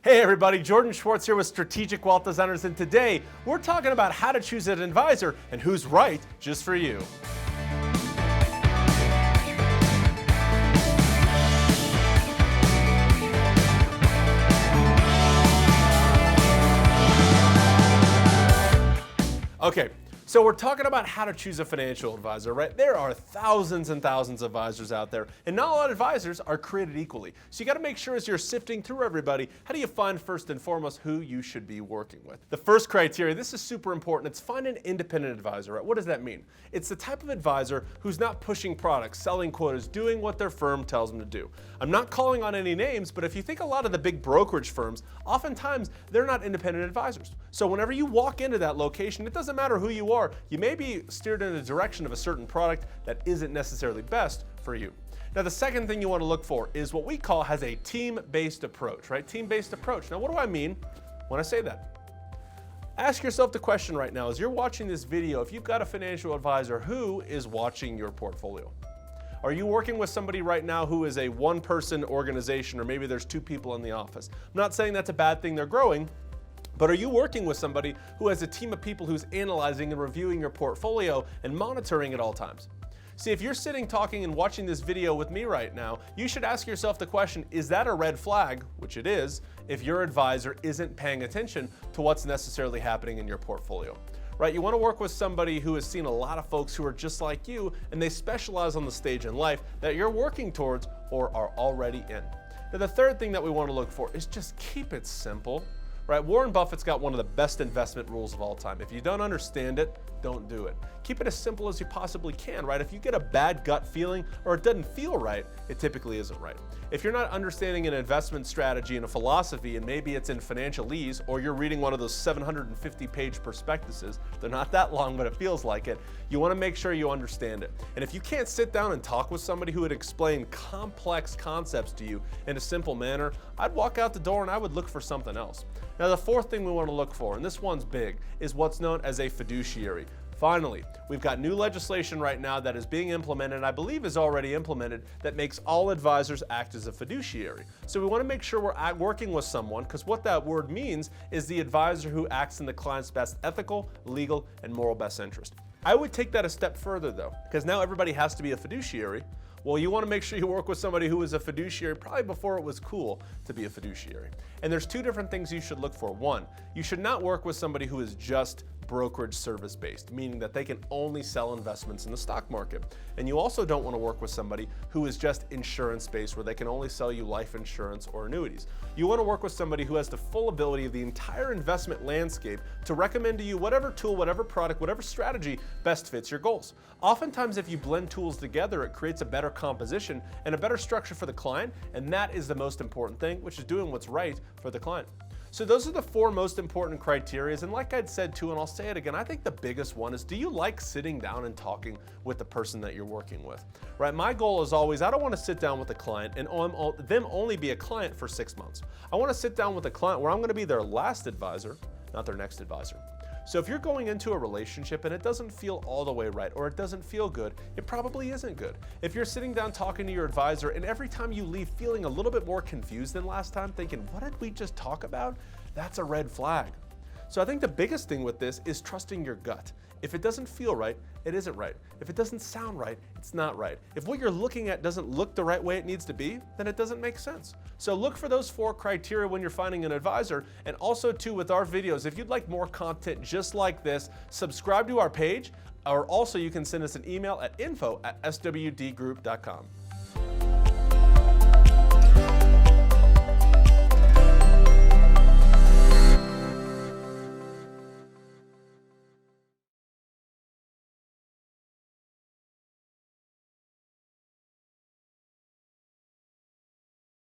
Hey everybody, Jordan Schwartz here with Strategic Wealth Designers, and today we're talking about how to choose an advisor and who's right just for you. Okay, so we're talking about how to choose a financial advisor, right? There are thousands and thousands of advisors out there, and not all advisors are created equally. So you got to make sure as you're sifting through everybody, how do you find first and foremost who you should be working with? The first criteria, this is super important, it's find an independent advisor, right? What does that mean? It's the type of advisor who's not pushing products, selling quotas, doing what their firm tells them to do. I'm not calling on any names, but if you think a lot of the big brokerage firms, oftentimes they're not independent advisors. So whenever you walk into that location, it doesn't matter who you are, you may be steered in the direction of a certain product that isn't necessarily best for you. Now, the second thing you want to look for is what we call has a team-based approach, right? Team-based approach. Now, what do I mean when I say that? Ask yourself the question right now, as you're watching this video, if you've got a financial advisor, who is watching your portfolio? Are you working with somebody right now who is a one-person organization, or maybe there's two people in the office? I'm not saying that's a bad thing, they're growing, but are you working with somebody who has a team of people who's analyzing and reviewing your portfolio and monitoring at all times? See, if you're sitting talking and watching this video with me right now, you should ask yourself the question, is that a red flag, which it is, if your advisor isn't paying attention to what's necessarily happening in your portfolio? Right? You want to work with somebody who has seen a lot of folks who are just like you, and they specialize on the stage in life that you're working towards or are already in. Now, the third thing that we want to look for is just keep it simple. Right? Warren Buffett's got one of the best investment rules of all time. If you don't understand it, don't do it. Keep it as simple as you possibly can, right? If you get a bad gut feeling or it doesn't feel right, it typically isn't right. If you're not understanding an investment strategy and a philosophy, and maybe it's in financialese, or you're reading one of those 750-page prospectuses, they're not that long, but it feels like it, you want to make sure you understand it. And if you can't sit down and talk with somebody who would explain complex concepts to you in a simple manner, I'd walk out the door and I would look for something else. Now, the fourth thing we want to look for, and this one's big, is what's known as a fiduciary. Finally, we've got new legislation right now that is being implemented, and I believe is already implemented, that makes all advisors act as a fiduciary. So we want to make sure we're working with someone, because what that word means is the advisor who acts in the client's best ethical, legal, and moral best interest. I would take that a step further though, because now everybody has to be a fiduciary. Well, you want to make sure you work with somebody who is a fiduciary probably before it was cool to be a fiduciary. And there's two different things you should look for. One, you should not work with somebody who is just brokerage service based, meaning that they can only sell investments in the stock market. And you also don't want to work with somebody who is just insurance based, where they can only sell you life insurance or annuities. You want to work with somebody who has the full ability of the entire investment landscape to recommend to you whatever tool, whatever product, whatever strategy best fits your goals. Oftentimes, if you blend tools together, it creates a better composition and a better structure for the client, and that is the most important thing, which is doing what's right for the client. So those are the four most important criteria, and like I'd said too, and I'll say it again, I think the biggest one is, do you like sitting down and talking with the person that you're working with? Right? My goal is always, I don't want to sit down with a client and them only be a client for 6 months. I want to sit down with a client where I'm going to be their last advisor, not their next advisor. So if you're going into a relationship and it doesn't feel all the way right, or it doesn't feel good, it probably isn't good. If you're sitting down talking to your advisor and every time you leave feeling a little bit more confused than last time, thinking, what did we just talk about? That's a red flag. So I think the biggest thing with this is trusting your gut. If it doesn't feel right, it isn't right. If it doesn't sound right, it's not right. If what you're looking at doesn't look the right way it needs to be, then it doesn't make sense. So look for those four criteria when you're finding an advisor. And also too, with our videos, if you'd like more content just like this, subscribe to our page, or also you can send us an email at info@swdgroup.com.